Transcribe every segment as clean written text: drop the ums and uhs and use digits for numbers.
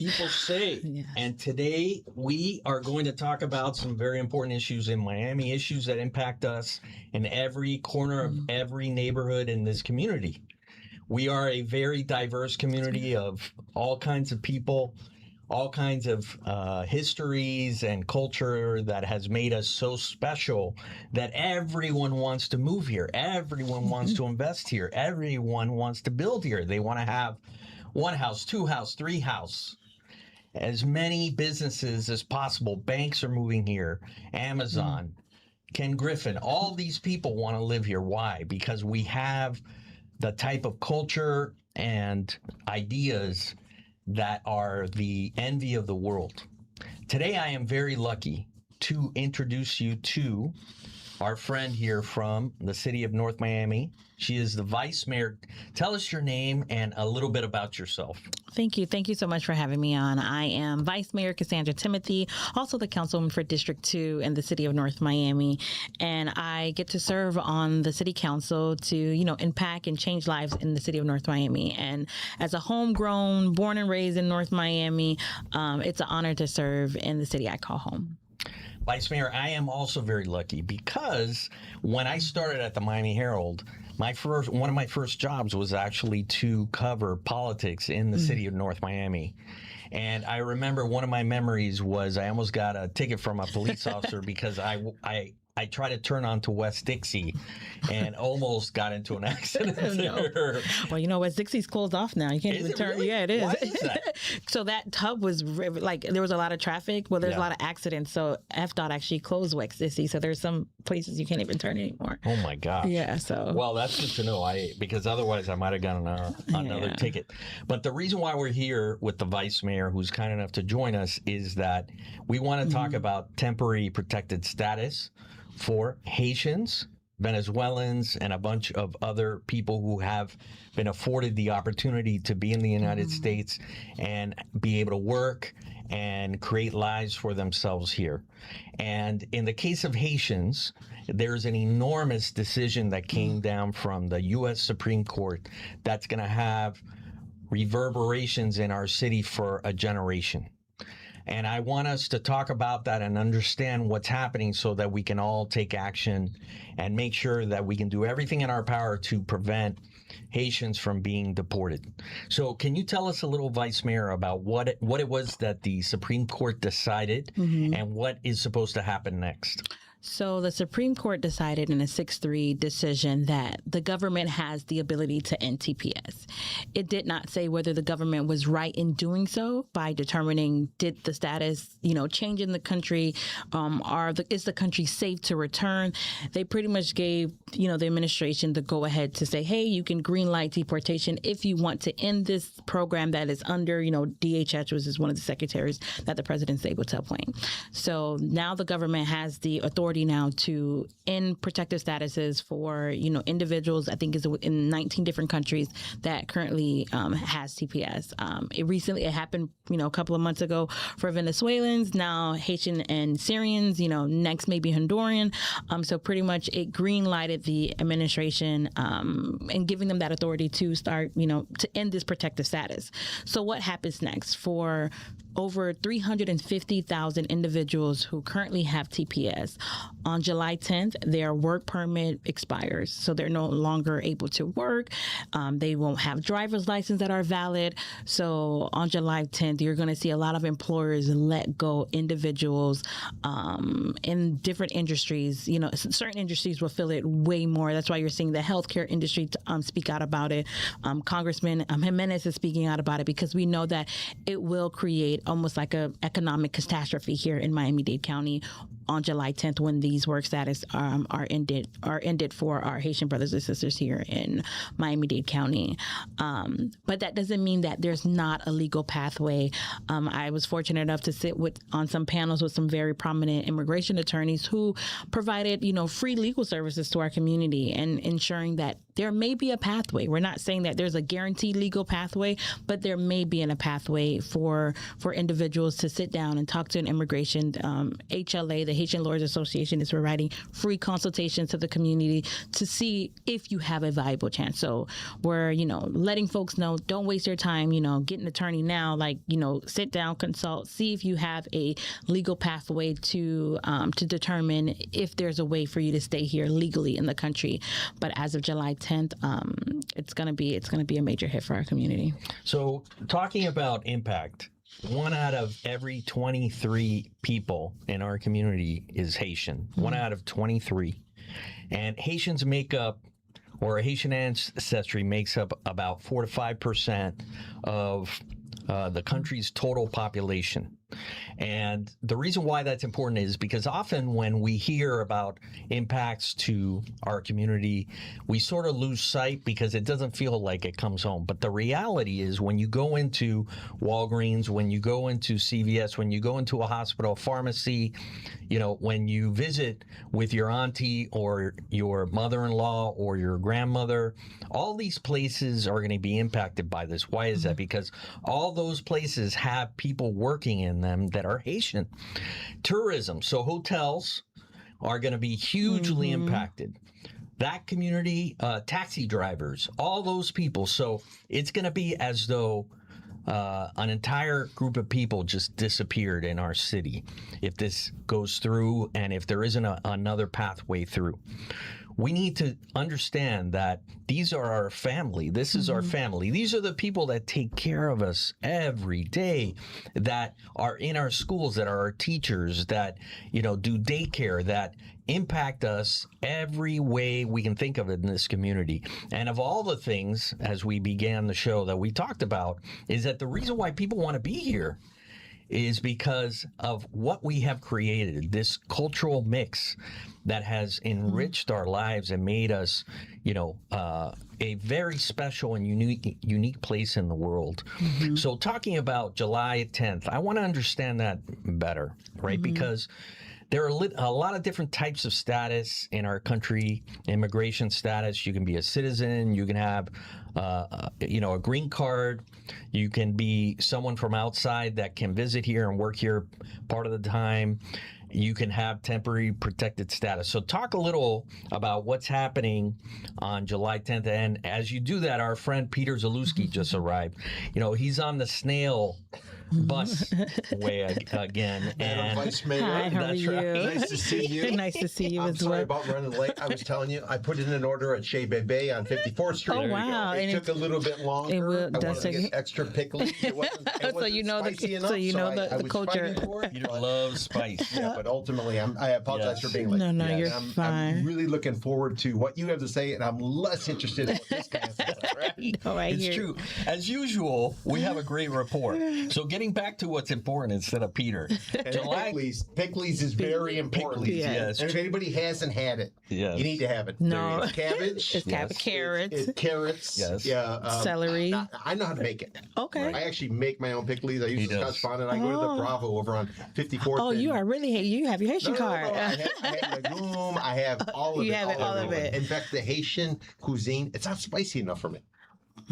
people say. Yes. And today we are going to talk about some very important issues in Miami, issues that impact us in every corner of every neighborhood in this community. We are a very diverse community of all kinds of people, all kinds of histories and culture that has made us so special that everyone wants to move here. Everyone wants to invest here. Everyone wants to build here. They want to have one house, two house, three house, as many businesses as possible. Banks are moving here. Amazon, Ken Griffin, all these people want to live here. Why? Because we have the type of culture and ideas that are the envy of the world. Today, I am very lucky to introduce you to our friend here from the city of North Miami. She is the vice mayor. Tell us your name and a little bit about yourself. Thank you. Thank you so much for having me on. I am Vice Mayor Kassandra Timothe, also the councilwoman for District 2 in the city of North Miami. And I get to serve on the city council to, impact and change lives in the city of North Miami. And as a homegrown, born and raised in North Miami, it's an honor to serve in the city I call home. Vice Mayor, I am also very lucky because when I started at the Miami Herald, one of my first jobs was actually to cover politics in the city of North Miami. And I remember one of my memories was I almost got a ticket from a police officer because I tried to turn onto West Dixie and almost got into an accident there. Well, West Dixie's closed off now. You can't even turn. Really? Yeah, it is. Why is that? So that hub was there was a lot of traffic. Well, there's a lot of accidents. So FDOT actually closed West Dixie. So there's some places you can't even turn anymore. Oh my gosh. Yeah. So well, that's good to know. Because otherwise I might have gotten another ticket. But the reason why we're here with the vice mayor, who's kind enough to join us, is that we want to talk about temporary protected status for Haitians, Venezuelans, and a bunch of other people who have been afforded the opportunity to be in the United States and be able to work and create lives for themselves here. And in the case of Haitians, there's an enormous decision that came down from the U.S. Supreme Court that's going to have reverberations in our city for a generation. And I want us to talk about that and understand what's happening so that we can all take action and make sure that we can do everything in our power to prevent Haitians from being deported. So can you tell us a little, Vice Mayor, about what it was that the Supreme Court decided and what is supposed to happen next? So the Supreme Court decided in a 6-3 decision that the government has the ability to end TPS. It did not say whether the government was right in doing so by determining did the status, change in the country, is the country safe to return. They pretty much gave, the administration the go ahead to say, hey, you can green light deportation if you want to end this program that is under, DHS, which is one of the secretaries that the president's able to appoint. So now the government has the authority now to end protective statuses for, individuals, I think is in 19 different countries that currently has TPS. It happened, a couple of months ago for Venezuelans, now Haitian and Syrians, next maybe Honduran. So pretty much it green lighted the administration and giving them that authority to start, to end this protective status. So what happens next for over 350,000 individuals who currently have TPS? On July 10th, their work permit expires, so they're no longer able to work. They won't have driver's license that are valid. So on July 10th, you're going to see a lot of employers let go individuals in different industries. Certain industries will feel it way more. That's why you're seeing the healthcare industry speak out about it. Congressman Jimenez is speaking out about it because we know that it will create almost like a economic catastrophe here in Miami-Dade County on July 10th when these work status are ended for our Haitian brothers and sisters here in Miami-Dade County. But that doesn't mean that there's not a legal pathway. I was fortunate enough to sit on some panels with some very prominent immigration attorneys who provided, free legal services to our community and ensuring that there may be a pathway. We're not saying that there's a guaranteed legal pathway, but there may be a pathway for individuals to sit down and talk to an immigration HLA, the Haitian Lawyers Association, is providing free consultations to the community to see if you have a viable chance. So we're, letting folks know, don't waste your time, get an attorney now, sit down, consult, see if you have a legal pathway to determine if there's a way for you to stay here legally in the country. But as of July 10th, it's gonna be a major hit for our community. So talking about impact, 1 out of every 23 people in our community is Haitian. 1 out of 23. And Haitians make up, or Haitian ancestry makes up about 4 to 5% of the country's total population. And the reason why that's important is because often when we hear about impacts to our community, we sort of lose sight because it doesn't feel like it comes home. But the reality is when you go into Walgreens, when you go into CVS, when you go into a hospital, pharmacy, when you visit with your auntie or your mother-in-law or your grandmother, all these places are going to be impacted by this. Why is that? Because all those places have people working in them that are Haitian. Tourism, so hotels are going to be hugely impacted. That community, taxi drivers, all those people. So it's going to be as though an entire group of people just disappeared in our city if this goes through and if there isn't another pathway through. We need to understand that these are our family. This is our family. These are the people that take care of us every day, that are in our schools, that are our teachers, that, do daycare, that impact us every way we can think of it in this community. And of all the things, as we began the show, that we talked about, is that the reason why people want to be here is because of what we have created, this cultural mix that has enriched our lives and made us, a very special and unique place in the world. So talking about July 10th, I want to understand that better, right? Because there are a lot of different types of status in our country, immigration status. You can be a citizen, you can have, a green card, you can be someone from outside that can visit here and work here part of the time. You can have temporary protected status. So talk a little about what's happening on July 10th. And as you do that, our friend Peter Zalewski just arrived. He's on the snail bus way again. And Vice Mayor. Hi, how are you? Nice to see you. Nice to see you I'm as sorry well. about running late. I was telling you, I put in an order at Chez Bebe on 54th Street. Oh, wow. It And took a little bit longer. It will, I wanted does to take get extra pickles. It wasn't spicy enough, the was culture. fighting for it. Peter loves spice. Yeah, but ultimately, I apologize for being late. No, Yes. you're fine. I'm really looking forward to what you have to say, and I'm less interested in what this guy has to say. Right? No, right It's here. true. As usual, we have a great rapport. So getting back to what's important instead of Peter. And July Pickles is very important. Pickles, Yeah. yes. And if anybody hasn't had it, Yes. you need to have it. No. It's cabbage. It's Yes. carrots, Carrots. Yes. Yeah. celery. I know how to make it. Okay. I actually make my own pickles. I use He the does. Scotch bonnet. I go to the Bravo over on 54th. Oh, you are really, you have your Haitian card. I have legume. I have all of You it. have all of it. In fact, the Haitian cuisine, it's not spicy enough for me.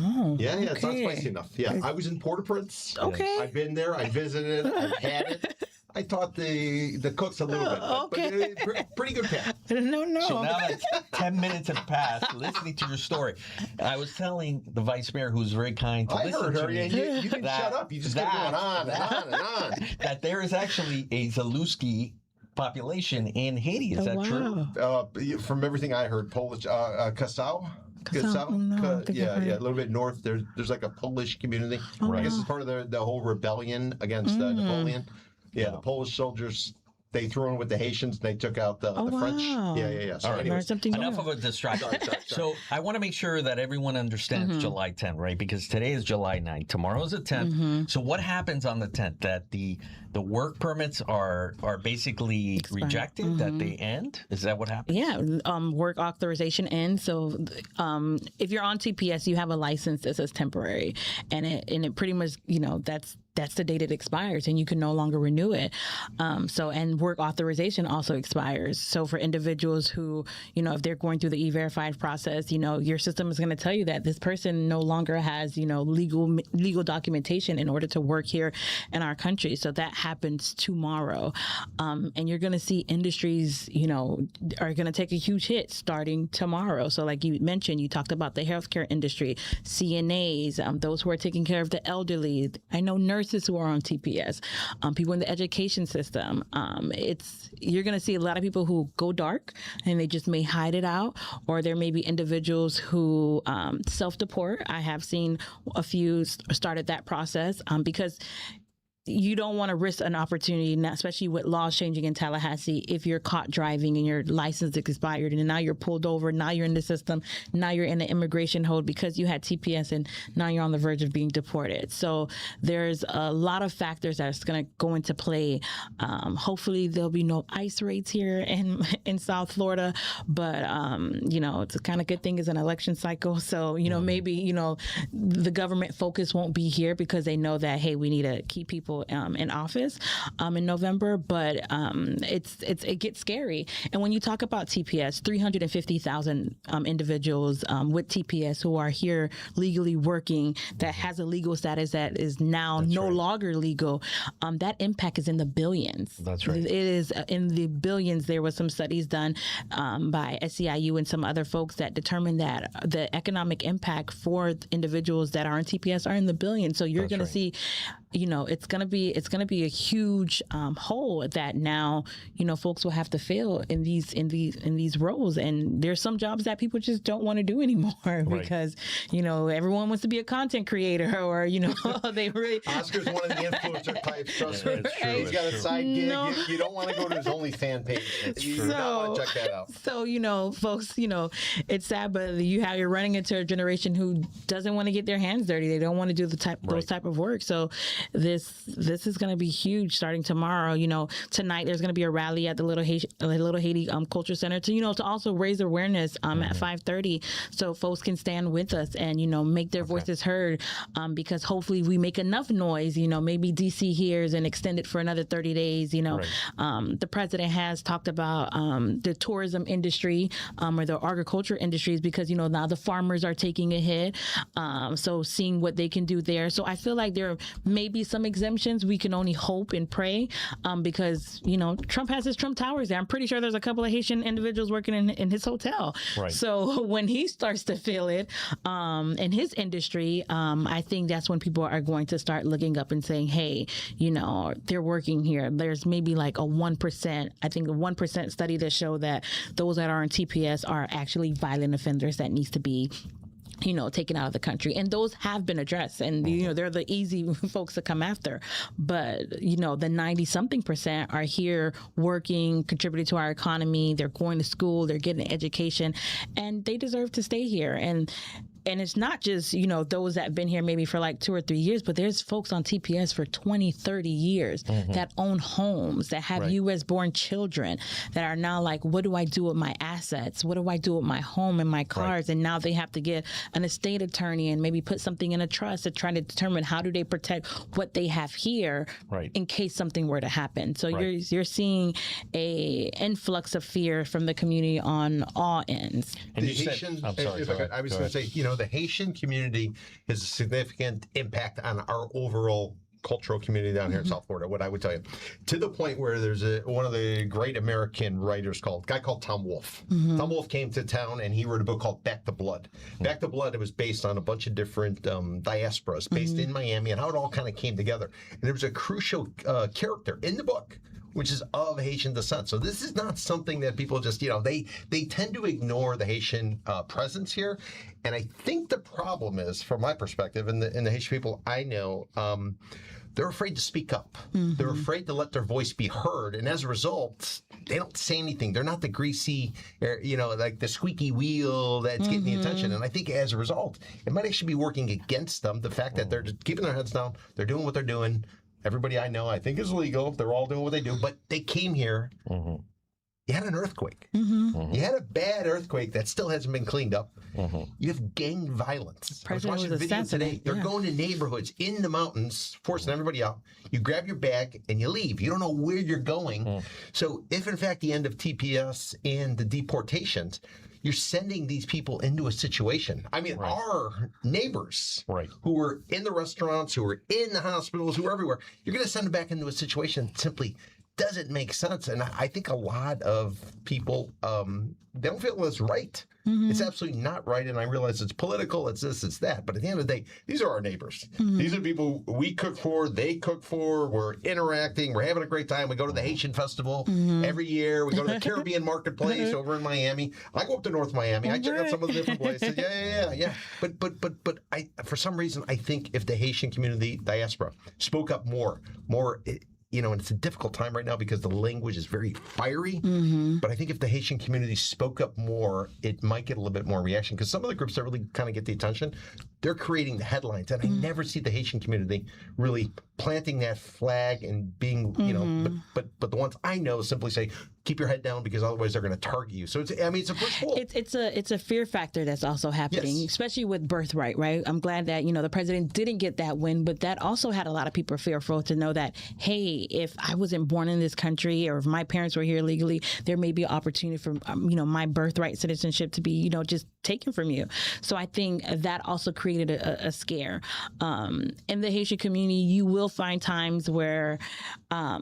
Oh, Yeah, it's not okay. spicy enough. Yeah, I was in Port-au-Prince. Okay. I've been there. I visited. I've had it. I taught the cooks a little bit. Okay. But pretty good path. No. So now that 10 minutes have passed, listening to your story, I was telling the vice mayor, who's very kind to I listen heard to her. me, And you didn't shut up. You just kept going on and on and on. that there is actually a Zalewski population in Haiti. Is that true? From everything I heard, Polish, Kassandra. No, I think I've heard A little bit north. There's like a Polish community. I guess it's part of the whole rebellion against Napoleon. Yeah, the Polish soldiers, they threw in with the Haitians. They took out the French. wow. Yeah. So All right. anyways, Learn something Enough new. of a distraction. Sorry. So I want to make sure that everyone understands July 10th, right? Because today is July 9th. Tomorrow is the 10th. So what happens on the 10th? That the work permits are basically rejected, that they end? Is that what happens? Yeah, work authorization ends. So, if you're on TPS, you have a license that says temporary, and it pretty much, that's that's the date it expires, and you can no longer renew it. And work authorization also expires. So for individuals who, if they're going through the E-Verified process, your system is going to tell you that this person no longer has, legal documentation in order to work here in our country. So that happens tomorrow. And you're going to see industries, are going to take a huge hit starting tomorrow. So like you mentioned, you talked about the healthcare industry, CNAs, those who are taking care of the elderly. I know nurses who are on TPS, people in the education system. You're going to see a lot of people who go dark and they just may hide it out, or there may be individuals who self-deport. I have seen a few started that process because you don't want to risk an opportunity, especially with laws changing in Tallahassee, if you're caught driving and your license expired and now you're pulled over, now you're in the system, now you're in the immigration hold because you had TPS and now you're on the verge of being deported. So there's a lot of factors that's going to go into play. Hopefully there'll be no ICE raids here in South Florida, but it's a kind of good thing is an election cycle. So, maybe, the government focus won't be here because they know that, hey, we need to keep people in office in November, but it gets scary. And when you talk about TPS, 350,000 individuals with TPS who are here legally working, that has a legal status that is now no longer legal, that impact is in the billions. That's right. It is in the billions. There was some studies done by SEIU and some other folks that determined that the economic impact for individuals that are on TPS are in the billions. So you're going to see, it's going to be a huge hole that now folks will have to fill in these roles, and there's some jobs that people just don't want to do anymore because everyone wants to be a content creator, or they really Oscar's one of the influencer types. Trust me, it's true. He's got a side gig. You don't want to go to his OnlyFans page. You do not want to check that out. So folks, it's sad, but you're running into a generation who doesn't want to get their hands dirty. They don't want to do those type of work. So this is going to be huge starting tomorrow. Tonight there's going to be a rally at the Little Haiti Culture Center to also raise awareness at 5:30, so folks can stand with us and make their voices heard, because hopefully we make enough noise. Maybe DC hears and extend it for another 30 days. The president has talked about the tourism industry or the agriculture industries, because now the farmers are taking a hit. So seeing what they can do there. So I feel like there may be some exemptions. We can only hope and pray, because Trump has his Trump Towers there. I'm pretty sure there's a couple of Haitian individuals working in his hotel. Right. So when he starts to feel it in his industry, I think that's when people are going to start looking up and saying, hey, they're working here. There's maybe like a 1%, I think a 1% study that show that those that are on TPS are actually violent offenders that needs to be taken out of the country. And those have been addressed. And, they're the easy folks to come after. But, the 90-something% are here working, contributing to our economy. They're going to school. They're getting education. And they deserve to stay here. And it's not just, those that have been here maybe for like 2 or 3 years, but there's folks on TPS for 20, 30 years that own homes, that have U.S. born children, that are now like, what do I do with my assets? What do I do with my home and my cars? And now they have to get an estate attorney and maybe put something in a trust to try to determine how do they protect what they have here in case something were to happen. So you're seeing a influx of fear from the community on all ends. And I was going to say, the Haitian community has a significant impact on our overall cultural community down here in South Florida, what I would tell you, to the point where there's one of the great American writers guy called Tom Wolfe. Tom Wolfe came to town and he wrote a book called Back to Blood. Back to Blood, it was based on a bunch of different diasporas based in Miami and how it all kind of came together. And there was a crucial character in the book which is of Haitian descent. So this is not something that people just, they tend to ignore the Haitian presence here. And I think the problem is, from my perspective, and the Haitian people I know, they're afraid to speak up. They're afraid to let their voice be heard. And as a result, they don't say anything. They're not the greasy, like the squeaky wheel that's getting the attention. And I think as a result, it might actually be working against them, the fact that they're just keeping their heads down. They're doing what they're doing. Everybody I know, I think, is legal. They're all doing what they do. But they came here You had an earthquake. Mm-hmm. You had a bad earthquake that still hasn't been cleaned up. You have gang violence. I was watching a video today. They're going to neighborhoods in the mountains, forcing everybody out. You grab your bag and you leave. You don't know where you're going. So if, in fact, the end of TPS and the deportations, you're sending these people into a situation. I mean, our neighbors who were in the restaurants, who were in the hospitals, who were everywhere, you're going to send them back into a situation that simply doesn't make sense. And I think a lot of people, they don't feel it's right. It's absolutely not right. And I realize it's political, it's this, it's that. But at the end of the day, these are our neighbors. These are people we cook for, they cook for, we're interacting, we're having a great time. We go to the Haitian Festival every year. We go to the Caribbean Marketplace over in Miami. I go up to North Miami. I check out some of the different places. Yeah. But I, for some reason, I think if the Haitian community, diaspora, spoke up more, you know, and it's a difficult time right now because the language is very fiery. But I think if the Haitian community spoke up more, it might get a little bit more reaction because some of the groups that really kind of get the attention, they're creating the headlines. And I never see the Haitian community really planting that flag and being, you know, but the ones I know simply say, keep your head down because otherwise they're going to target you. So it's a push-pull. It's a fear factor that's also happening, especially with birthright, right? I'm glad that, you know, the president didn't get that win, but that also had a lot of people fearful to know that, hey, if I wasn't born in this country or if my parents were here legally, there may be an opportunity for, you know, my birthright citizenship to be, you know, just taken from you. So I think that also created a scare. In the Haitian community, you will find times where, how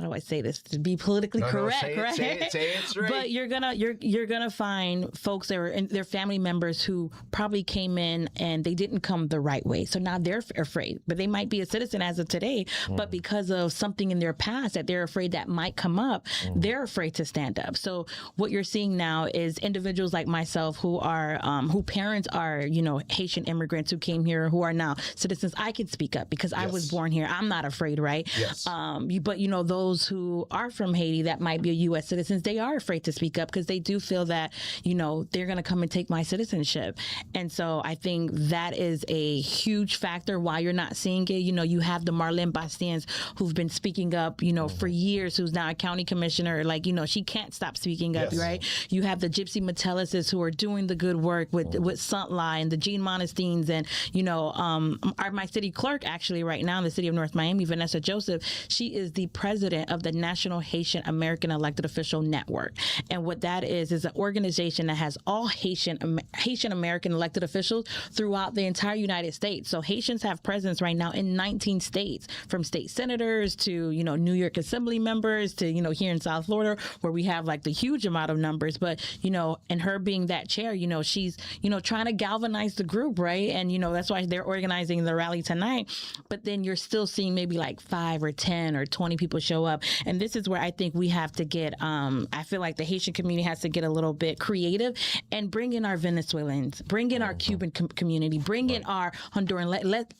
do I say this to be politically correct, right? Say it straight. But you're gonna find folks that are their family members who probably came in and they didn't come the right way. So now they're afraid, but they might be a citizen as of today, but because of something in their past that they're afraid that might come up, they're afraid to stand up. So what you're seeing now is individuals like myself who are who parents are, you know, Haitian immigrants who came here who are now citizens. I can speak up because I was born here. I'm not afraid, right? Yes. But you know, those who are from Haiti that might be U.S. citizens, they are afraid to speak up because they do feel that, you know, they're going to come and take my citizenship. And so I think that is a huge factor why you're not seeing it. You know, you have the Marlene Bastiens who've been speaking up, you know, for years, who's now a county commissioner. Like, you know, she can't stop speaking up, right? You have the Gypsy Metellises who are doing the good work with Suntlie and the Jean Monestines and, you know, my city clerk actually right now in the city of North Miami, Vanessa Joseph, she is the president of the National Haitian American Elected Official Network. And what that is an organization that has all Haitian American elected officials throughout the entire United States. So Haitians have presence right now in 19 states, from state senators to, you know, New York Assembly members to, you know, here in South Florida where we have like the huge amount of numbers. But, you know, and her being that chair, you know, she's, you know, trying to galvanize the group, right? And, you know, that's why they're organizing the rally tonight. But then you're still seeing maybe like 5 or 10 or 20 people show up. And this is where I think we have to get, I feel like the Haitian community has to get a little bit creative and bring in our Venezuelans, bring in our Cuban community, bring in our Honduran,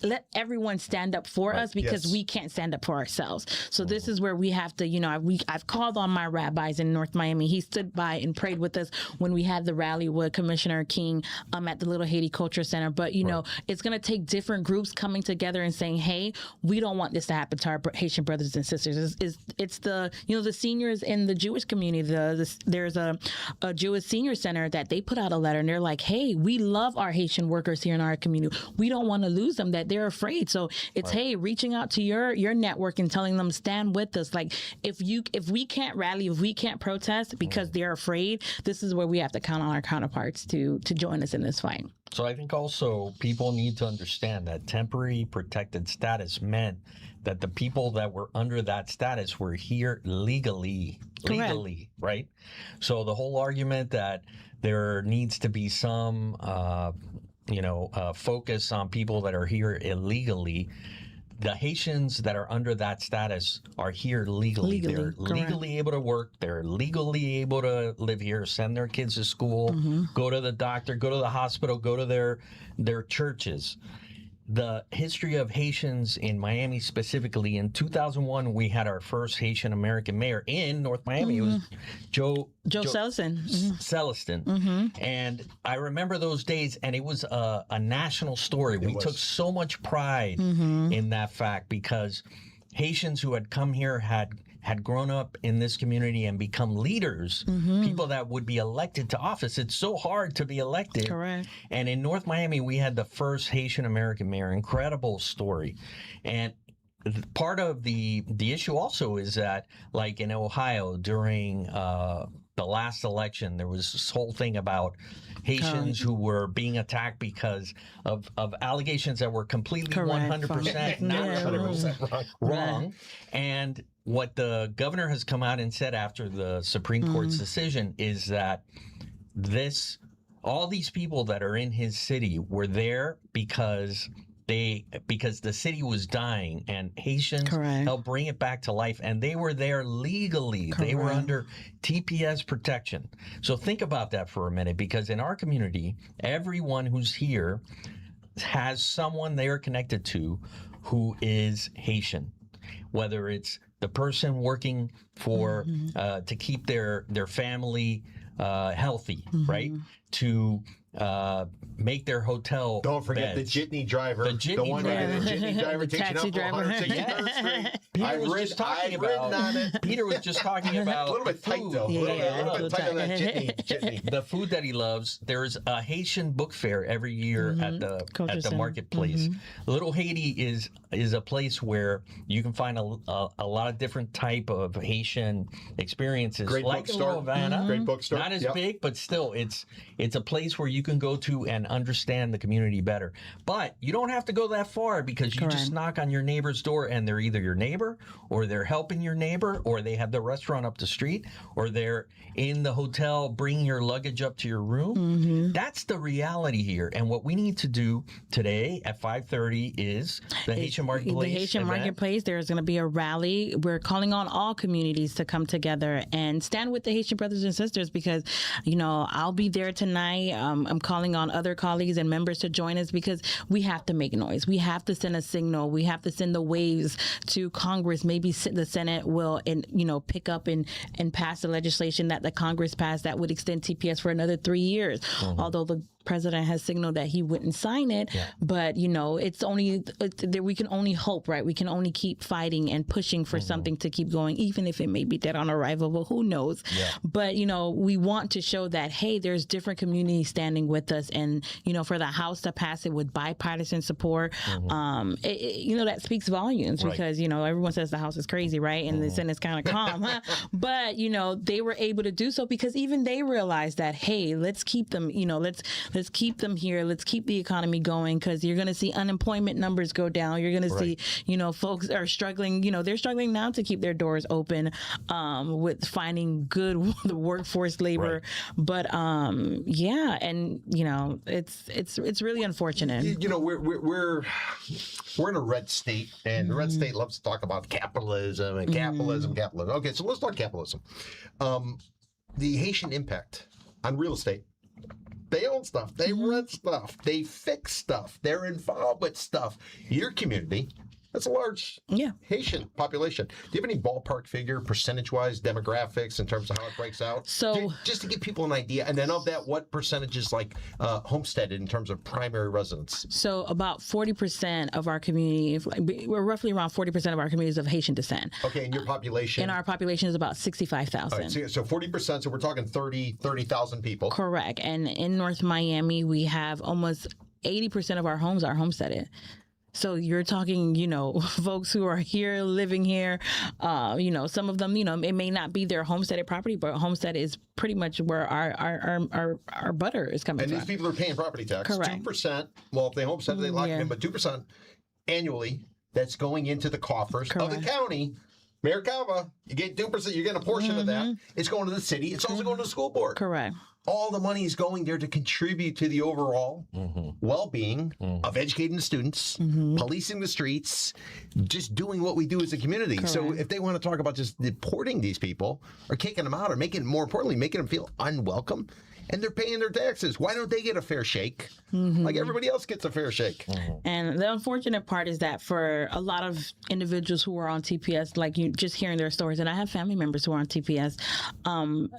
let everyone stand up for us because we can't stand up for ourselves. So this is where we have to, you know, I've called on my rabbis in North Miami. He stood by and prayed with us when we had the rally with Commissioner King at the Little Haiti Culture Center. But, you know, it's going to take different groups coming together and saying, hey, we don't want this to happen to our Haitian brothers and sisters. It's the, you know, the seniors in the Jewish community. There's a Jewish senior center that they put out a letter and they're like, hey, we love our Haitian workers here in our community. We don't want to lose them, that they're afraid. So it's, hey, reaching out to your network and telling them stand with us. Like if we can't rally, if we can't protest because they're afraid, this is where we have to count on our counterparts to join us in this fight. So I think also people need to understand that temporary protected status meant that the people that were under that status were here legally, right? So the whole argument that there needs to be some, focus on people that are here illegally, the Haitians that are under that status are here legally. They're legally able to work. They're legally able to live here, send their kids to school, go to the doctor, go to the hospital, go to their churches. The history of Haitians in Miami specifically, in 2001, we had our first Haitian American mayor in North Miami. It was Joe Celestin. And I remember those days, and it was a national story. We took so much pride in that fact because Haitians who had come here had had grown up in this community and become leaders, people that would be elected to office. It's so hard to be elected. Correct. And in North Miami, we had the first Haitian American mayor. Incredible story. And part of the issue also is that, like in Ohio during the last election, there was this whole thing about Haitians who were being attacked because of allegations that were completely Correct. 100% not wrong. And what the governor has come out and said after the Supreme Court's decision is that all these people that are in his city were there because the city was dying and Haitians helped bring it back to life, and they were there legally. They were under TPS protection. So think about that for a minute, because in our community, everyone who's here has someone they are connected to who is Haitian, whether it's the person working for to keep their family healthy, right? To make their hotel. Don't forget beds. the jitney driver. The jitney driver. The jitney driver The takes taxi you up driver. 163rd Street. Peter was just talking about. Peter was just talking about A little bit tight food. though. A little bit tight on that jitney. The food that he loves. There's a Haitian book fair every year at the marketplace. Little Haiti is a place where you can find a lot of different type of Haitian experiences. Great like bookstore. Havana, Great bookstore. not as big, but still, it's a place where you can go to and understand the community better. But you don't have to go that far, because you just knock on your neighbor's door and they're either your neighbor, or they're helping your neighbor, or they have the restaurant up the street, or they're in the hotel bringing your luggage up to your room. That's the reality here. And what we need to do today at 5:30 is the Haitian Marketplace. The Haitian event. Marketplace, there's going to be a rally. We're calling on all communities to come together and stand with the Haitian brothers and sisters, because, I'll be there tonight. I'm calling on other colleagues and members to join us, because we have to make noise. We have to send a signal. We have to send the waves to Congress. Maybe the Senate will, pick up and pass the legislation that the Congress passed that would extend TPS for another 3 years. Although the president has signaled that he wouldn't sign it, but it's only we can only hope, right? We can only keep fighting and pushing for something to keep going, even if it may be dead on arrival. Well, who knows? But we want to show that, hey, there's different communities standing with us, and for the House to pass it with bipartisan support, that speaks volumes, because everyone says the House is crazy, right? And the Senate's kind of calm, but they were able to do so because even they realized that, hey, let's keep them, let's keep them here. Let's keep the economy going, because you're going to see unemployment numbers go down. You're going to see, folks are struggling. They're struggling now to keep their doors open with finding good workforce labor. But and it's really unfortunate. We're in a red state, and the red state loves to talk about capitalism and capitalism. Okay, so let's talk capitalism. The Haitian impact on real estate. They own stuff. They rent stuff. They fix stuff. They're involved with stuff. Your community, that's a large Haitian population. Do you have any ballpark figure, percentage-wise, demographics, in terms of how it breaks out? So, just to give people an idea. And then of that, what percentage is homesteaded in terms of primary residence? So about 40% of our community, we're roughly around 40% of our community is of Haitian descent. Okay, and your population? And our population is about 65,000. All right, so 40%, so we're talking 30,000 people. Correct. And in North Miami, we have almost 80% of our homes are homesteaded. So you're talking, folks who are here, living here, some of them, it may not be their homesteaded property, but homestead is pretty much where our butter is coming from. And these people are paying property tax. Correct. 2%, well, if they homestead, they lock it in, but 2% annually, that's going into the coffers of the county. Mayor Cava, you get 2%, you're getting a portion of that. It's going to the city. It's also going to the school board. Correct. All the money is going there to contribute to the overall well-being of educating the students, policing the streets, just doing what we do as a community. Correct. So if they want to talk about just deporting these people or kicking them out or more importantly, making them feel unwelcome, and they're paying their taxes. Why don't they get a fair shake? Like everybody else gets a fair shake. And the unfortunate part is that for a lot of individuals who are on TPS, like you just hearing their stories, and I have family members who are on TPS,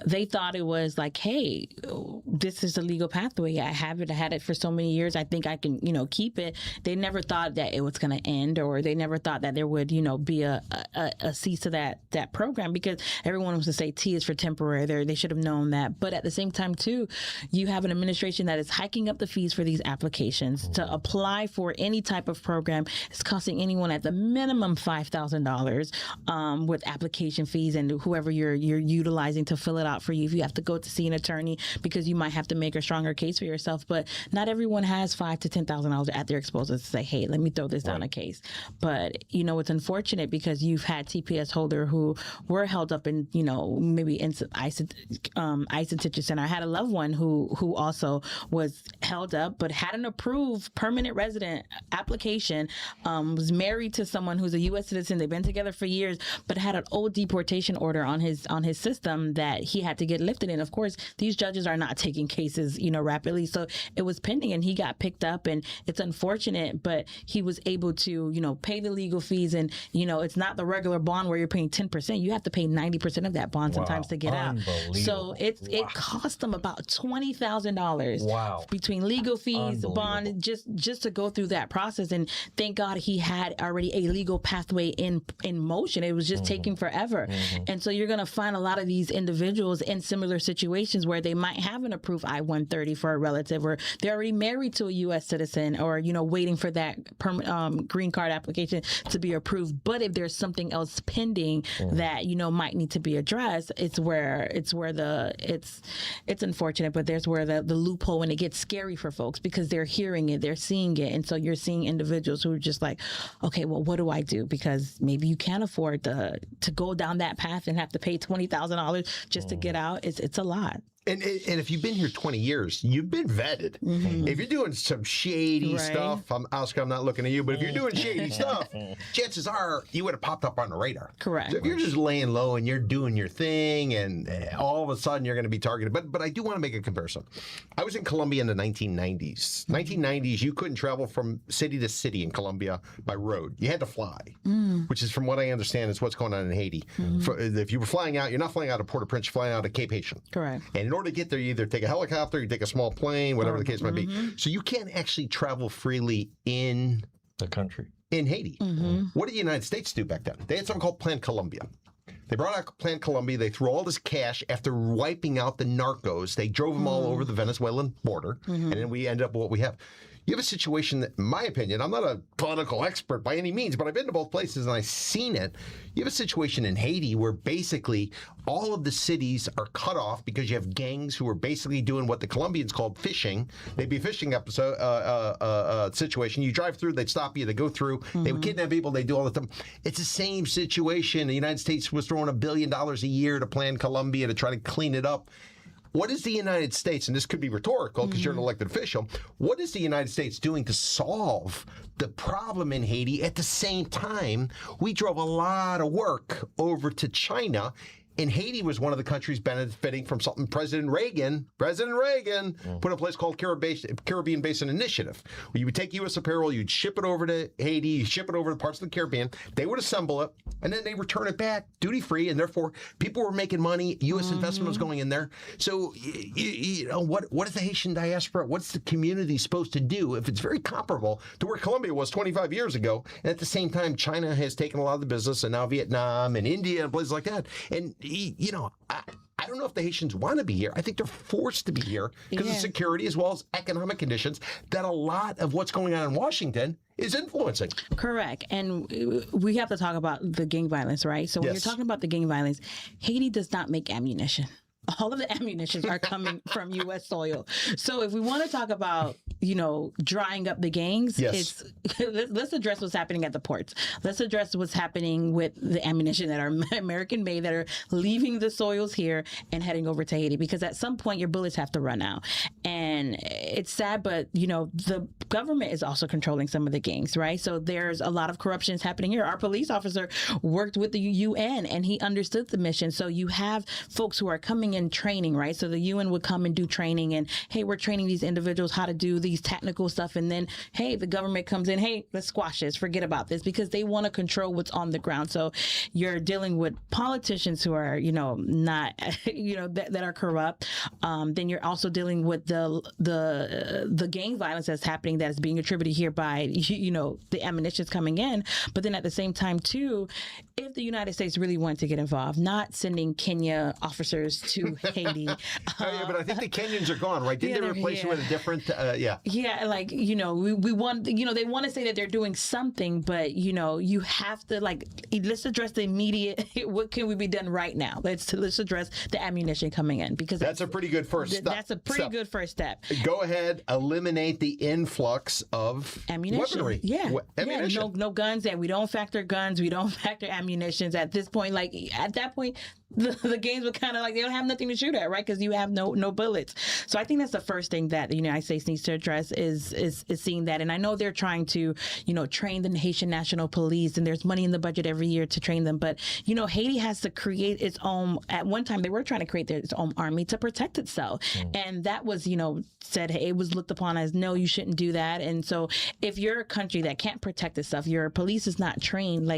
they thought it was like, hey, this is a legal pathway. I have it. I had it for so many years. I think I can, keep it. They never thought that it was going to end, or they never thought that there would, be a cease to that program, because everyone wants to say T is for temporary. They should have known that. But at the same time, too, you have an administration that is hiking up the fees for these applications. To apply for any type of program is costing anyone at the minimum $5,000 with application fees and whoever you're utilizing to fill it out for you. If you have to go to see an attorney because you might have to make a stronger case for yourself, but not everyone has $5,000 to $10,000 at their disposal to say, hey, let me throw this down a case. But it's unfortunate because you've had TPS holder who were held up in maybe in ICE detention center. I had a loved one who also was held up but had an approved permanent resident application, was married to someone who's a U.S. citizen. They've been together for years, but had an old deportation order on his system that he had to get lifted. And of course, these judges are not taking cases, rapidly. So it was pending, and he got picked up, and it's unfortunate, but he was able to, pay the legal fees. And, it's not the regular bond where you're paying 10%. You have to pay 90% of that bond sometimes to get out. So it cost them about $20,000 between legal fees, bond, just to go through that process. And thank God he had already a legal pathway in motion. It was just taking forever. And so you're going to find a lot of these individuals in similar situations where they might have an approved I-130 for a relative, or they're already married to a U.S. citizen, or, waiting for that green card application to be approved. But if there's something else pending that, might need to be addressed, it's unfortunate, but there's where the loophole, when it gets scary for folks, because they're hearing it, they're seeing it. And so you're seeing individuals who are just like, okay, well, what do I do? Because maybe you can't afford to go down that path and have to pay $20,000 just to get out. It's a lot. And if you've been here 20 years, you've been vetted. If you're doing some shady stuff, Oscar, I'm not looking at you, but if you're doing shady stuff, chances are you would have popped up on the radar. Correct. So if you're just laying low and you're doing your thing, and all of a sudden you're going to be targeted. But I do want to make a comparison. I was in Colombia in the 1990s. 1990s, you couldn't travel from city to city in Colombia by road. You had to fly, which is, from what I understand, is what's going on in Haiti. If you were flying out, you're not flying out of Port-au-Prince, you're flying out of Cape Haitian. Correct. And in order to get there, you either take a helicopter, you take a small plane, whatever the case might be. So you can't actually travel freely in the country. In Haiti. What did the United States do back then? They had something called Plan Colombia. They brought out Plan Colombia. They threw all this cash after wiping out the narcos. They drove them all over the Venezuelan border, and then we end up with what we have. You have a situation that, in my opinion, I'm not a political expert by any means, but I've been to both places and I've seen it. You have a situation in Haiti where basically all of the cities are cut off because you have gangs who are basically doing what the Colombians called fishing. They'd be a fishing situation. You drive through, they'd stop you, they go through, they would kidnap people, they do all the time. It's the same situation. The United States was throwing $1 billion a year to Plan Colombia to try to clean it up. What is the United States, and this could be rhetorical because you're an elected official, what is the United States doing to solve the problem in Haiti? At the same time, we drove a lot of work over to China, and Haiti was one of the countries benefiting from something President Reagan put in a place called Caribbean Basin Initiative, where you would take U.S. apparel, you'd ship it over to Haiti, you ship it over to parts of the Caribbean, they would assemble it, and then they return it back duty-free, and therefore people were making money, U.S. investment was going in there. So, what is the Haitian diaspora, what's the community supposed to do if it's very comparable to where Colombia was 25 years ago, and at the same time, China has taken a lot of the business, and now Vietnam and India and places like that, and I don't know if the Haitians want to be here. I think they're forced to be here because of security as well as economic conditions that a lot of what's going on in Washington is influencing. Correct. And we have to talk about the gang violence, right? So when you're talking about the gang violence, Haiti does not make ammunition. All of the ammunitions are coming from U.S. soil. So if we want to talk about, drying up the gangs, let's address what's happening at the ports. Let's address what's happening with the ammunition that are American-made, that are leaving the soils here and heading over to Haiti. Because at some point, your bullets have to run out. And it's sad, but, the government is also controlling some of the gangs, right? So there's a lot of corruption happening here. Our police officer worked with the UN, and he understood the mission. So you have folks who are coming in training, right? So the UN would come and do training, and hey, we're training these individuals how to do these technical stuff, and then hey, the government comes in, hey, let's squash this, forget about this, because they want to control what's on the ground. So you're dealing with politicians who are, not, that are corrupt. Then you're also dealing with the gang violence that's happening, that is being attributed here by, the ammunition's coming in. But then at the same time too, if the United States really wanted to get involved, not sending Kenya officers to Haiti. But I think the Kenyans are gone, right? Didn't they replace it with a different, Yeah, we want, they want to say that they're doing something, but, you have to, let's address the immediate, what can we be done right now? Let's address the ammunition coming in, because that's a pretty good first step. That's a pretty good first step. Go ahead, eliminate the influx of ammunition. Weaponry. Ammunition. No guns, and we don't factor guns, we don't factor ammunitions at this point. At that point, the games were kind of they don't have nothing to shoot at, right? Because you have no bullets. So I think that's the first thing that the United States needs to address is seeing that. And I know they're trying to, train the Haitian National Police, and there's money in the budget every year to train them. But, Haiti has to create its own, at one time they were trying to create its own army to protect itself. And that was, said, hey, it was looked upon as, no, you shouldn't do that. And so if you're a country that can't protect itself, your police is not trained,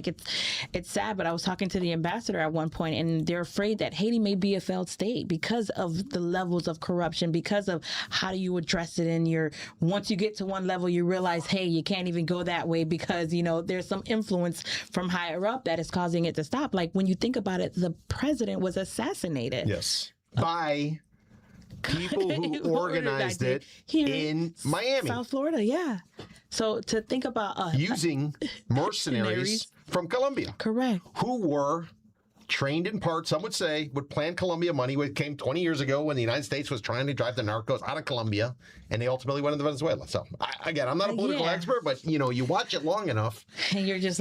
it's sad. But I was talking to the ambassador at one point, and they're afraid that Haiti may be a failed state because of the levels of corruption, because of how do you address it. And once you get to one level, you realize, hey, you can't even go that way because, there's some influence from higher up that is causing it to stop. When you think about it, the president was assassinated. Yes. By people who organized it in Miami. South Florida, yeah. So to think about using mercenaries from Colombia. Correct. Who were trained in part, some would say, would plan Colombia money, which came 20 years ago when the United States was trying to drive the narcos out of Colombia, and they ultimately went into Venezuela. So, again, I'm not a political expert, but, you watch it long enough. And you're just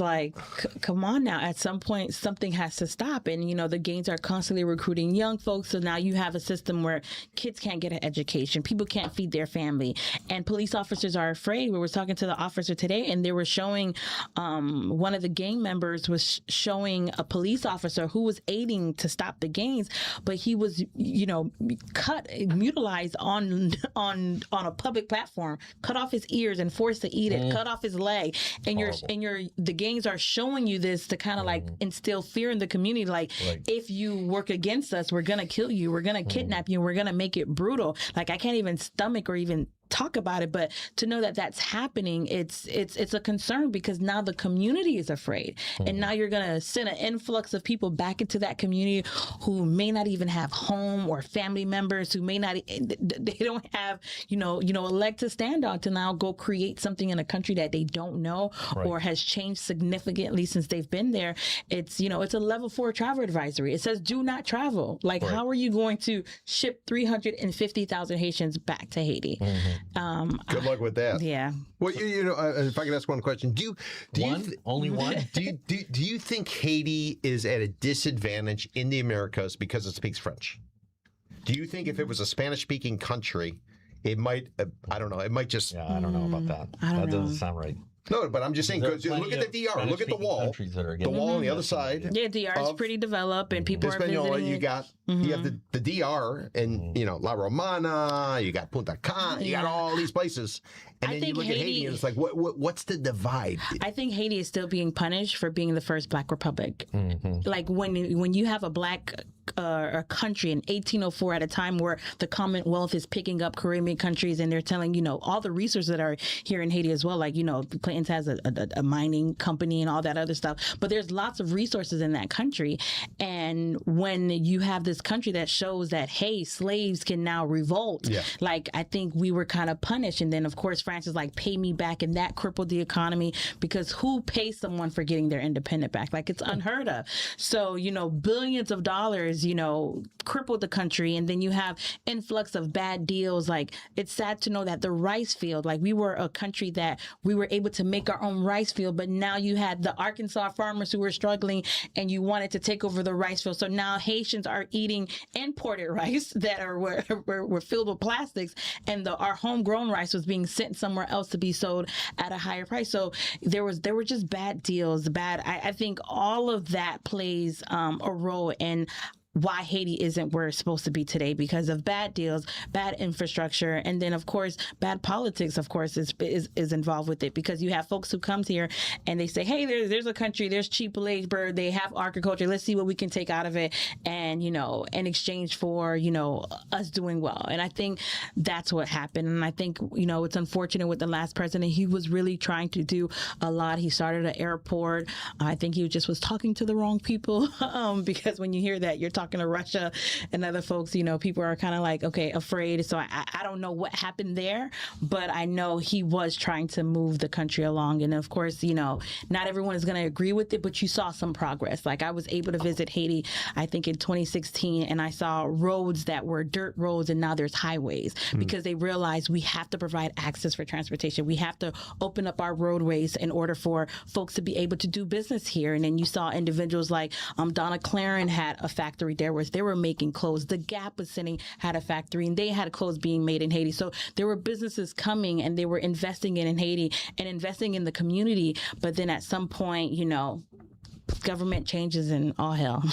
come on now. At some point, something has to stop. And, the gangs are constantly recruiting young folks. So now you have a system where kids can't get an education. People can't feed their family. And police officers are afraid. We were talking to the officer today, and they were showing, one of the gang members was showing a police officer who was aiding to stop the gangs, but he was, mutilized on a public platform, cut off his ears and forced to eat it, cut off his leg. And the gangs are showing you this to kind of instill fear in the community. If you work against us, we're going to kill you. We're going to kidnap you. We're going to make it brutal. I can't even stomach or even talk about it, but to know that that's happening, it's a concern, because now the community is afraid, and now you're going to send an influx of people back into that community who may not even have home or family members, who may not, they don't have a leg to stand on to now go create something in a country that they don't know or has changed significantly since they've been there. It's it's a level 4 travel advisory. It says do not travel. How are you going to ship 350,000 Haitians back to Haiti? Good luck with that. Yeah. Well, if I could ask one question, only one? Do you think Haiti is at a disadvantage in the Americas because it speaks French? Do you think if it was a Spanish-speaking country, it might? I don't know. It might just. Yeah, I don't know about that. That doesn't sound right. No, but I'm just saying, because look at the DR, look at the wall. The wall on the other side. Yeah, DR is pretty developed, and people are visiting. You have the DR, and La Romana. You got Punta Cana. You got all these places, and then you look at Haiti, and it's what's the divide? I think Haiti is still being punished for being the first Black republic. When you have a Black a country in 1804 at a time where the Commonwealth is picking up Caribbean countries, and they're telling all the resources that are here in Haiti as well. Clinton's has a mining company and all that other stuff, but there's lots of resources in that country. And when you have this country that shows that, hey, slaves can now revolt, I think we were kind of punished. And then of course France is pay me back, and that crippled the economy, because who pays someone for getting their independence back? It's unheard of. So billions of dollars crippled the country, and then you have influx of bad deals. It's sad to know that the rice field, we were a country that we were able to make our own rice field, but now you had the Arkansas farmers who were struggling, and you wanted to take over the rice field. So now Haitians are eating imported rice that were filled with plastics, and our homegrown rice was being sent somewhere else to be sold at a higher price. So there were just bad deals. I think all of that plays a role in why Haiti isn't where it's supposed to be today because of bad deals, bad infrastructure, and then of course bad politics. Of course, is involved with it because you have folks who comes here and they say, "Hey, there's a country, there's cheap labor, they have agriculture. Let's see what we can take out of it, and in exchange for us doing well." And I think that's what happened. And I think it's unfortunate with the last president. He was really trying to do a lot. He started an airport. I think he just was talking to the wrong people because when you hear that, you're talking to Russia and other folks, people are kind of like, okay, afraid. So I don't know what happened there, but I know he was trying to move the country along. And of course, not everyone is going to agree with it, but you saw some progress. Like I was able to visit Haiti, I think in 2016, and I saw roads that were dirt roads and now there's highways because they realized we have to provide access for transportation. We have to open up our roadways in order for folks to be able to do business here. And then you saw individuals like Donna Claren had a factory there where they were making clothes. The Gap was had a factory and they had clothes being made in Haiti. So there were businesses coming and they were investing in Haiti and investing in the community. But then at some point, government changes and all hell.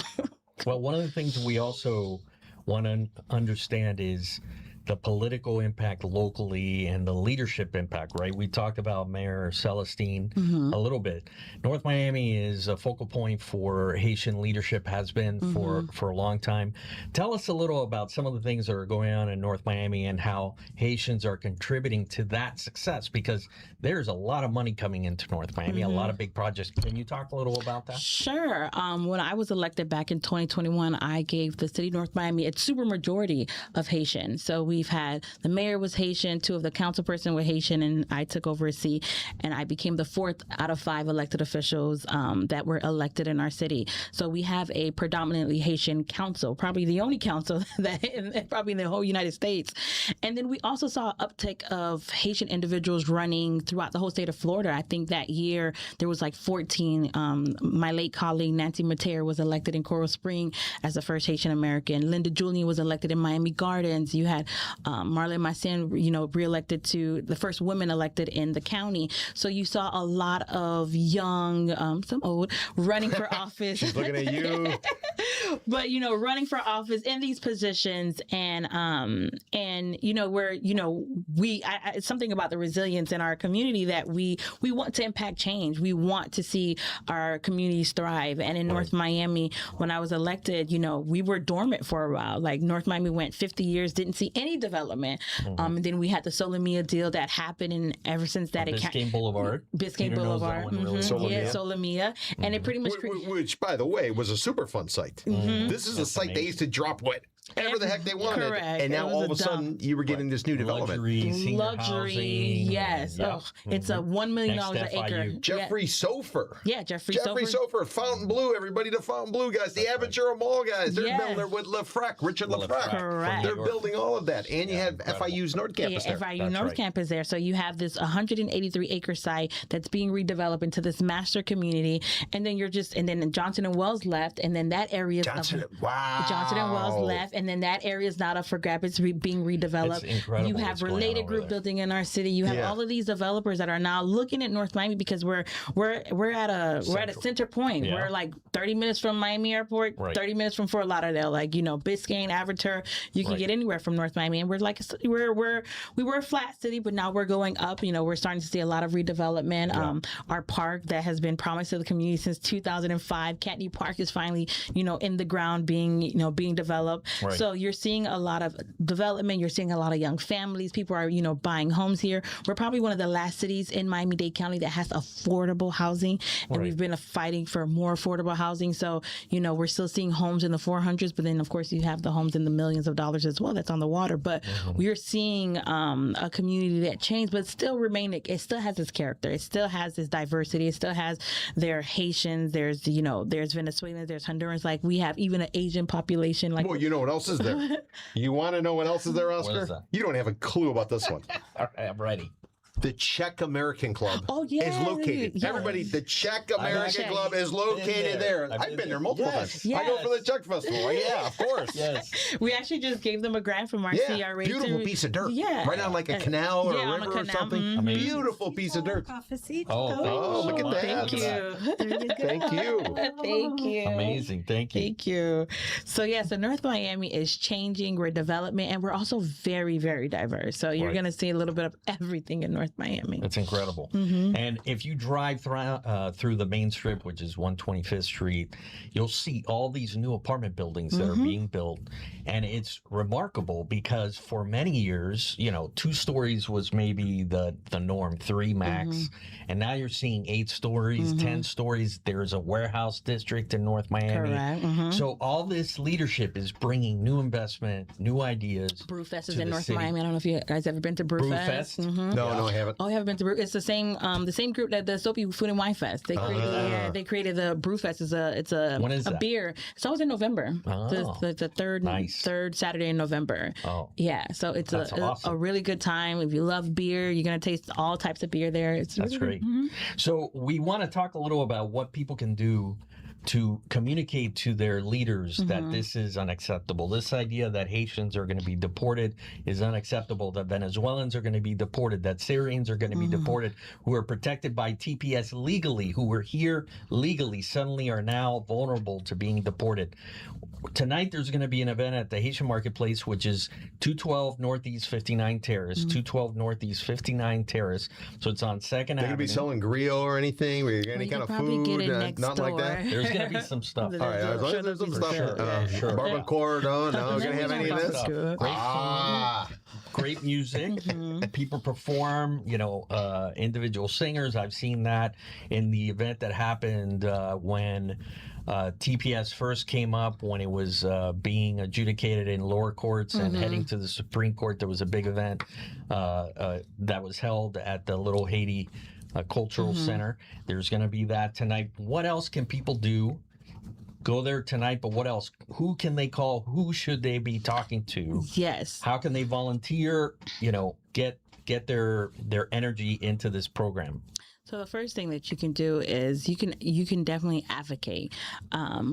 Well, one of the things we also want to understand is the political impact locally and the leadership impact, right? We talked about Mayor Celestine a little bit. North Miami is a focal point for Haitian leadership, has been for a long time. Tell us a little about some of the things that are going on in North Miami and how Haitians are contributing to that success, because there's a lot of money coming into North Miami, a lot of big projects. Can you talk a little about that? Sure. When I was elected back in 2021, I gave the city of North Miami a super majority of Haitian. So we've had the mayor was Haitian, 2 of the councilperson were Haitian, and I took over a seat, and I became the 4th out of 5 elected officials that were elected in our city. So we have a predominantly Haitian council, probably the only council that probably in the whole United States. And then we also saw an uptick of Haitian individuals running throughout the whole state of Florida. I think that year there was like 14. My late colleague Nancy Mater was elected in Coral Spring as the first Haitian American. Linda Julian was elected in Miami Gardens. You had Marlene Massin, reelected to the first woman elected in the county. So you saw a lot of young, some old, running for office. She's looking at you. But running for office in these positions, and where it's something about the resilience in our community that we want to impact change. We want to see our communities thrive. And in North Miami, when I was elected, we were dormant for a while. Like North Miami went 50 years, didn't see any development. And then we had the Solomia deal that happened, and ever since that, Biscayne Boulevard. Biscayne Boulevard. Solomia. Solomia. And it pretty much... Which, by the way, was a Superfund site. This is a site they used to drop whatever the heck they wanted. Correct. And now all of a sudden you were getting this new development. Luxury, yes. Yeah. Oh, it's a $1 million an acre. Jeffrey Sofer. Yeah, Jeffrey Sofer. Fontainebleau, everybody to Fontainebleau, guys. The Aventura Mall, guys. They're building there with Richard Lefrak. Correct. They're building all of that. And you have FIU's North Campus there. FIU North Campus there. So you have this 183-acre site that's being redeveloped into this master community. And then and then Johnson and Wells left, and then that area Johnson and Wells left, and then that area is not up for grabs. It's being redeveloped. It's incredible. You have Related Group building in our city. You have all of these developers that are now looking at North Miami because we're at a center point. Yeah. We're like 30 minutes from Miami Airport, 30 minutes from Fort Lauderdale. Like Biscayne, Aventura, you can get anywhere from North Miami. And we're like we were a flat city, but now we're going up. We're starting to see a lot of redevelopment. Yeah. Our park that has been promised to the community since 2005, Catney Park, is finally in the ground being developed. Right. So you're seeing a lot of development. You're seeing a lot of young families. People are buying homes here. We're probably one of the last cities in Miami-Dade County that has affordable housing, and we've been fighting for more affordable housing. So we're still seeing homes in the 400s, but then of course you have the homes in the millions of dollars as well. That's on the water. But we're seeing a community that changed, but still it still has its character. It still has its diversity. It still has their Haitians. There's Venezuelans. There's Hondurans. Like we have even an Asian population. Like, well, you know what else is there? You want to know what else is there, Oscar? What is that? You don't have a clue about this one. All right, I'm ready. The Czech American Club yeah, is located. yeah. Everybody, the Czech American Club is located there. I've been there multiple times. Yes. I go for the Czech Festival. Yeah, of course. Yes. We actually just gave them a grant from our CRA. Beautiful piece of dirt. Yeah. Right on like a canal or a on river a or canal. something. Mhm. Beautiful piece of dirt. Oh, look at that. Thank you. Thank you. Thank you. Amazing. Thank you. Thank you. So North Miami is changing. We're development, and we're also very, very diverse. So you're going to see a little bit of everything in North Miami. That's incredible. And if you drive through the main strip, which is 125th Street, you'll see all these new apartment buildings that are being built. And it's remarkable because for many years, 2 stories was maybe the norm, 3 max. And now you're seeing 8 stories, 10 stories. There's a warehouse district in North Miami. Correct. So all this leadership is bringing new investment, new ideas. Brewfest is in North Miami. I don't know if you guys ever been to Brewfest. No, I haven't. Oh, you haven't been to Brew? It's the same group that the Soapy Food and Wine Fest. They created the Brewfest. It's a beer. It's always in November. The third Saturday in November. Oh, yeah. So it's awesome. a really good time. If you love beer, you're gonna taste all types of beer there. That's really great. So we want to talk a little about what people can do to communicate to their leaders that this is unacceptable. This idea that Haitians are going to be deported is unacceptable, that Venezuelans are going to be deported, that Syrians are going to be deported, who are protected by TPS legally, who were here legally, suddenly are now vulnerable to being deported. Tonight, there's going to be an event at the Haitian Marketplace, which is 212 Northeast 59 Terrace, 212 Northeast 59 Terrace. So it's on 2nd Avenue. They're going to be selling griot or anything? Or any kind of food? Nothing like that? There's going to be some stuff. All right, as long as there's some stuff. Sure. Barbacoa, no, we're going to have any of this? Great music. People perform, individual singers. I've seen that in the event that happened when TPS first came up, when it was being adjudicated in lower courts and heading to the Supreme Court. There was a big event that was held at the Little Haiti Cultural Center. There's going to be that tonight. What else can people do? Go there tonight, but what else? Who can they call? Who should they be talking to? Yes. How can they volunteer? Get their energy into this program. So the first thing that you can do is you can definitely advocate.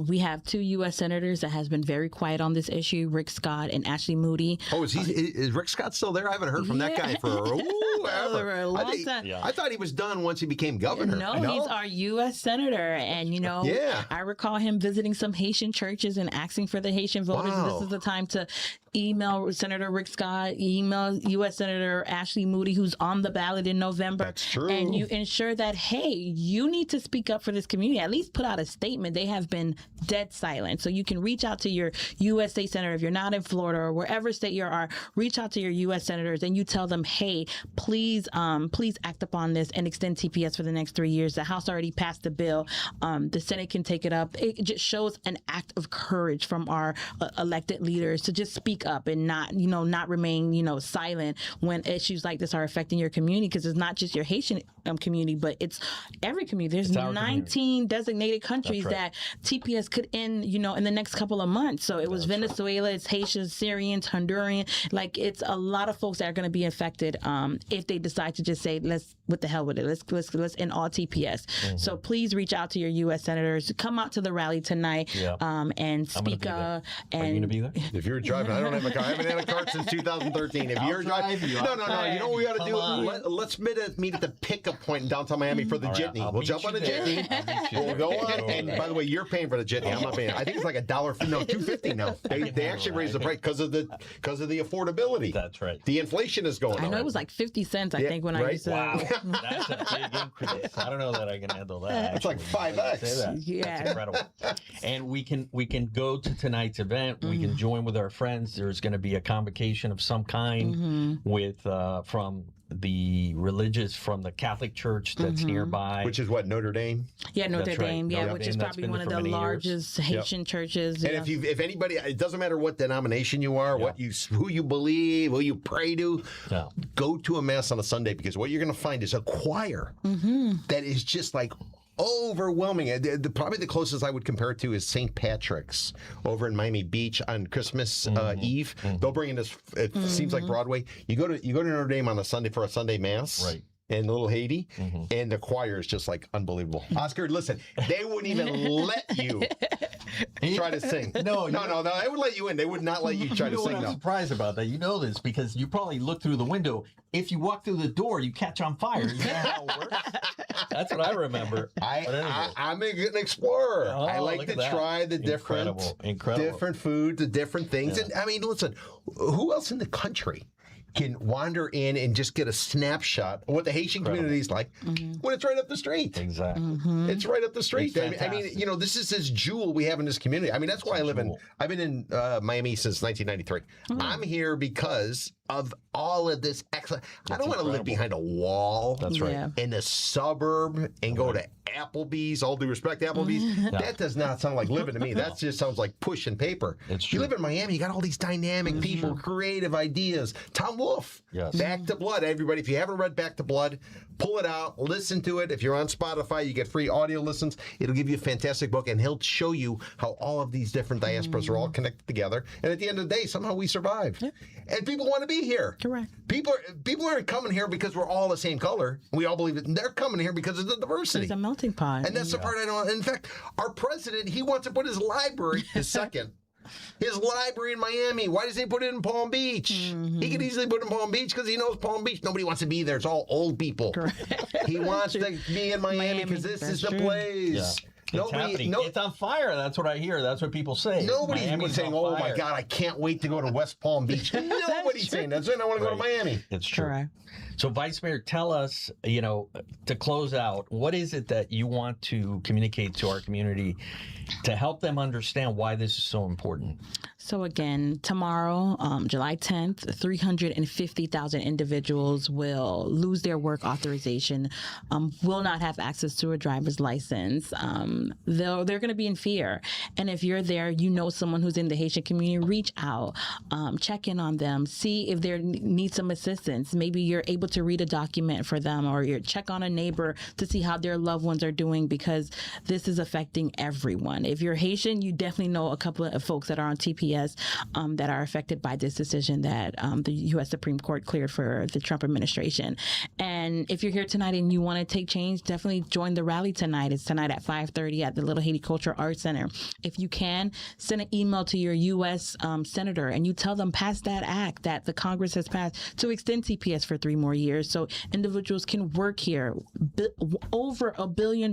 We have 2 U.S. senators that has been very quiet on this issue, Rick Scott and Ashley Moody. Oh, is Rick Scott still there? I haven't heard from that guy for a long time. I thought he was done once he became governor. No, he's our U.S. senator, and I recall him visiting some Haitian churches and asking for the Haitian voters. Wow. This is the time to email Senator Rick Scott, email U.S. Senator Ashley Moody, who's on the ballot in November. That's true. And you ensure that, hey, you need to speak up for this community. At least put out a statement. They have been dead silent. So you can reach out to your U.S. state senator. If you're not in Florida or wherever state you are, reach out to your U.S. senators and you tell them, hey, please act upon this and extend TPS for the next 3 years. The House already passed the bill. The Senate can take it up. It just shows an act of courage from our elected leaders to just speak up and not remain, silent when issues like this are affecting your community, because it's not just your Haitian community, but it's every community. There's 19 designated countries that TPS could end, in the next couple of months. So it was Venezuela, it's Haitians, Syrians, Honduran. Like, it's a lot of folks that are going to be affected if they decide to just say, what the hell with it? Let's end all TPS. So please reach out to your U.S. senators. Come out to the rally tonight and speak. Are you going to be there? If you're driving, I don't have a car. I haven't had a car since 2013. If you're driving, no. You know what we got to do? Let's meet at the pickup point in downtown Miami for the jitney. We'll jump on the jitney. We'll go on. And by the way, you're paying for the jitney. I'm not paying. I think it's like $2.50 now. They actually raised the price because of the affordability. That's right. The inflation is going on. I know it was like 50 cents. I think when I used to. Wow, that's a big increase. I don't know that I can handle that. It's like 5x. Yeah, that's incredible. And we can go to tonight's event. We can join with our friends. There's going to be a convocation of some kind with from the Catholic Church that's nearby. Which is what, Notre Dame? Yeah, Notre Dame. Yeah, which is probably one of the largest Haitian churches. And if anybody, it doesn't matter what denomination you are, who you believe, who you pray to, go to a mass on a Sunday, because what you're going to find is a choir that is just like overwhelming. Probably the closest I would compare it to is St. Patrick's over in Miami Beach on Christmas Eve. They'll bring in this. It seems like Broadway. You go to Notre Dame on a Sunday for a Sunday mass. Right. in Little Haiti, and the choir is just like unbelievable. Oscar, listen, they wouldn't even let you try to sing. No, they would let you in. They would not let you try to sing. I'm surprised about that. You know this because you probably look through the window. If you walk through the door, you catch on fire. You know how it works? That's what I remember. I'm an explorer. Oh, I like to try the different foods, the different things. Yeah. And I mean, listen, who else in the country can wander in and just get a snapshot of what the Haitian community is like when it's right up the street? Exactly. It's right up the street. I mean, you know, this is this jewel we have in this community. I mean, that's why I've been in Miami since 1993. I'm here because of all of this excellent. I don't want to live behind a wall. That's right. In a suburb and go to Applebee's. All due respect to Applebee's. That does not sound like living to me. That just sounds like pushing paper. It's true. You live in Miami, you got all these dynamic people, creative ideas. Tom Wolfe. Yes. Back to Blood. Everybody, if you haven't read Back to Blood, pull it out, listen to it. If you're on Spotify, you get free audio listens. It'll give you a fantastic book, and he'll show you how all of these different diasporas are all connected together. And at the end of the day, somehow we survive. Yeah. And people want to be here. Correct. People aren't coming here because we're all the same color. We all believe it. They're coming here because of the diversity. It's a melting pot. And that's the part I don't. In fact, our president, he wants to put his library, his library in Miami. Why doesn't he put it in Palm Beach? He could easily put it in Palm Beach because he knows Palm Beach. Nobody wants to be there. It's all old people. He wants to be in Miami because this is the place. Yeah. It's happening. It's on fire. That's what I hear. That's what people say. Nobody's saying, "Oh my God, I can't wait to go to West Palm Beach." Nobody's saying that. I want to go to Miami. It's true. Correct. So, Vice Mayor, tell us, to close out, what is it that you want to communicate to our community to help them understand why this is so important? So again, tomorrow, July 10th, 350,000 individuals will lose their work authorization, will not have access to a driver's license. They're going to be in fear. And if you're there, you know someone who's in the Haitian community, reach out, check in on them, see if they need some assistance. Maybe you're able to read a document for them, or you check on a neighbor to see how their loved ones are doing, because this is affecting everyone. If you're Haitian, you definitely know a couple of folks that are on TPS that are affected by this decision that the U.S. Supreme Court cleared for the Trump administration. And if you're here tonight and you want to take change, definitely join the rally tonight. It's tonight at 5:30 at the Little Haiti Cultural Arts Center. If you can, send an email to your U.S. senator and you tell them pass that act that the Congress has passed to extend TPS for 3 more years so individuals can work here. Over $1 billion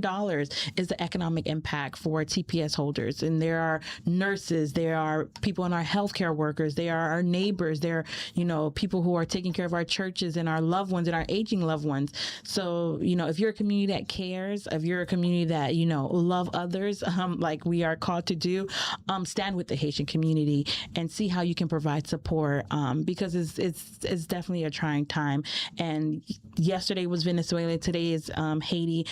is the economic impact for TPS holders. And there are nurses, there are people in our healthcare workers, there are our neighbors, there are, people who are taking care of our churches and our loved ones and our aging loved ones. So, if you're a community that cares, if you're a community that, love others, like we are called to do, stand with the Haitian community and see how you can provide support, because it's definitely a trying time. And yesterday was Venezuela, today is Haiti.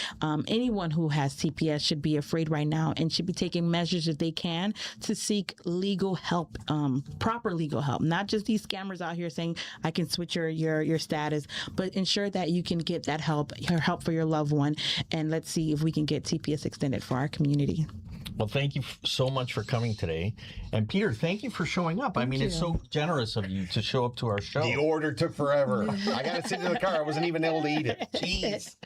Anyone who has TPS should be afraid right now and should be taking measures if they can to seek legal help, proper legal help, not just these scammers out here saying I can switch your status, but ensure that you can get that help for your loved one. And let's see if we can get TPS extended for our community. Well, thank you so much for coming today. And Peter, thank you for showing up. Thank you. It's so generous of you to show up to our show. The order took forever. I got to sit in the car. I wasn't even able to eat it. Jeez.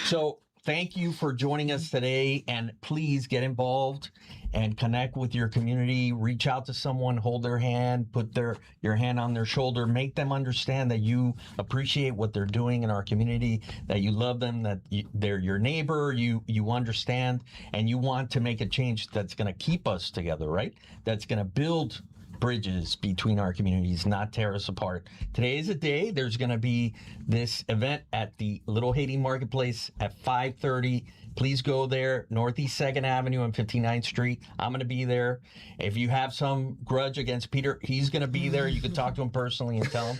So thank you for joining us today. And please get involved and connect with your community. Reach out to someone, hold their hand, put your hand on their shoulder, make them understand that you appreciate what they're doing in our community, that you love them, that they're your neighbor, you understand, and you want to make a change that's going to keep us together, right? That's going to build bridges between our communities, not tear us apart. Today is a day. There's going to be this event at the Little Haiti Marketplace at 5:30. Please go there, Northeast 2nd Avenue and 59th Street. I'm going to be there. If you have some grudge against Peter, he's going to be there. You can talk to him personally and tell him.